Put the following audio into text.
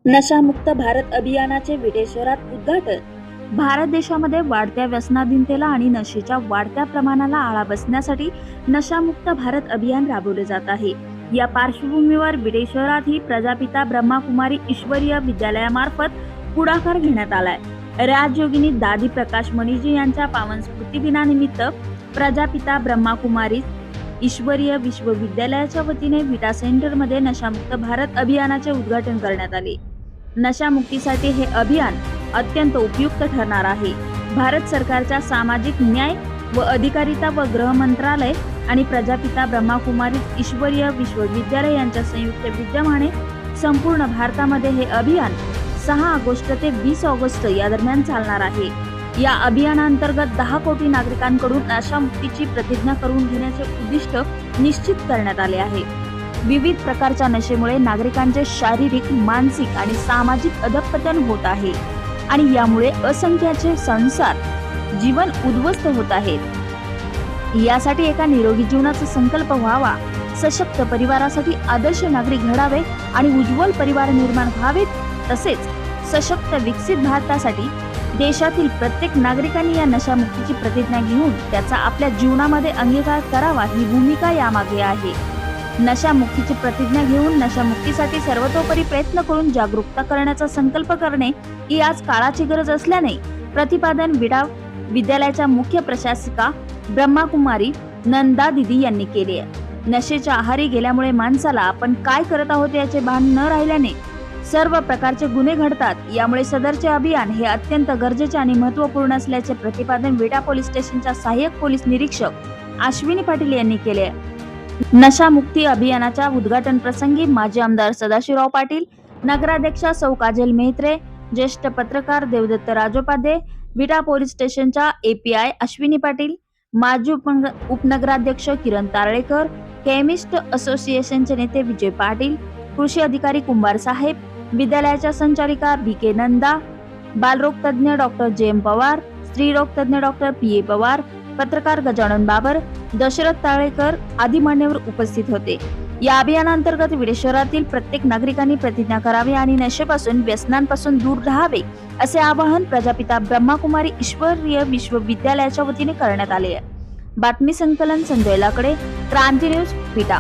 नशामुक्त भारत अभियानाचे विटे शहरात उद्घाटन। भारत देशामध्ये वाढत्या व्यसनाधीनतेला आणि नशेच्या वाढत्या प्रमाणाला आळा बसण्यासाठी नशामुक्त भारत अभियान राबवले जात आहे। या पार्श्वभूमीवर विटे शहरात ही प्रजापिता ब्रह्माकुमारी ईश्वरीय विद्यालयामार्फत पुढाकार घेण्यात आलाय। राजयोगिनी दादी प्रकाश मणिजी यांच्या पावन स्मृती दिनानिमित्त प्रजापिता ब्रह्माकुमारी ईश्वरीय विश्वविद्यालयाच्या वतीने विटा सेंटरमध्ये नशामुक्त भारत अभियानाचे उद्घाटन करण्यात आले। नशामुक्तीसाठी हे अभियान अत्यंत उपयुक्त ठरणार आहे। भारत सरकारच्या सामाजिक न्याय व अधिकारिता व गृह मंत्रालय आणि प्रजापिता ब्रह्माकुमारी ईश्वरीय विश्वविद्यालय यांच्या संयुक्त विद्यमाने संपूर्ण भारतामध्ये हे अभियान 6 ऑगस्ट ते 20 ऑगस्ट या दरम्यान चालणार आहे। या अभियानांतर्गत 10 कोटी नागरिकांकडून नशामुक्तीची प्रतिज्ञा करून घेण्याचे उद्दिष्ट निश्चित करण्यात आले आहे। विविध प्रकारच्या नशेमुळे नागरिकांचे शारीरिक, मानसिक आणि सामाजिक अधःपतन होत आहे आणि यामुळे असंख्याचे संसार जीवन उद्ध्वस्त होत आहेत। यासाठी एका निरोगी जीवनाचा संकल्प व्हावा, सशक्त परिवारासाठी आदर्श नागरिक घडावे आणि उज्ज्वल परिवार निर्माण व्हावेत, तसेच सशक्त विकसित भारतासाठी देशातील प्रत्येक नागरिकांनी या नशामुक्तीची प्रतिज्ञा घेऊन त्याचा आपल्या जीवनामध्ये अंगीकार करावा ही भूमिका यामागे आहे। नशामुक्तीची प्रतिज्ञा घेऊन नशामुक्तीसाठी सर्वतोपरी प्रयत्न करून जागरूकता करण्याचा संकल्प करणे ही आज काळाची गरज असल्याने प्रतिपादन विटा विद्यालयाच्या मुख्य प्रशासिका ब्रह्माकुमारी नंदा दिदी यांनी केले आहे। नशेच्या आहारी गेल्यामुळे माणसाला आपण काय करत आहोत याचे भान न राहिल्याने सर्व प्रकारचे गुन्हे घडतात। यामुळे सदरचे अभियान हे अत्यंत गरजेचे आणि महत्त्वपूर्ण असल्याचे प्रतिपादन विटा पोलीस स्टेशनच्या सहाय्यक पोलीस निरीक्षक अश्विनी पाटील यांनी केले आहे। नशामुक्ती अभियानाच्या उद्घाटन प्रसंगी माजी आमदार सदाशिवराव पाटील, नगराध्यक्षा सौ काजल मेहत्रे, ज्येष्ठ पत्रकार देवदत्त राजोपाध्ये, विटा पोलीस स्टेशनच्या एपीआय अश्विनी पाटील, माजी उपनगराध्यक्ष किरण तारळेकर, केमिस्ट असोसिएशनचे नेते विजय पाटील, कृषी अधिकारी कुंभार साहेब, विद्यालयाच्या संचालिका बीके नंदा, बालरोग तज्ञ डॉक्टर जे.एम. पवार, स्त्रीरोग तज्ञ डॉक्टर पी.ए. पवार, पत्रकार गजानन बाबर, दशरथ ताळेकर आदी मान्यवर उपस्थित होते। या अभियानांतर्गत विटे शहरातील प्रत्येक नागरिकांनी प्रतिज्ञा करावी आणि नशेपासून, व्यसनांपासून दूर राहावे असे आवाहन प्रजापिता ब्रह्माकुमारी ईश्वरीय विश्वविद्यालयाच्या वतीने करण्यात आले आहे। बातमी संकलन संजय लाकडे, क्रांती न्यूज, विटा।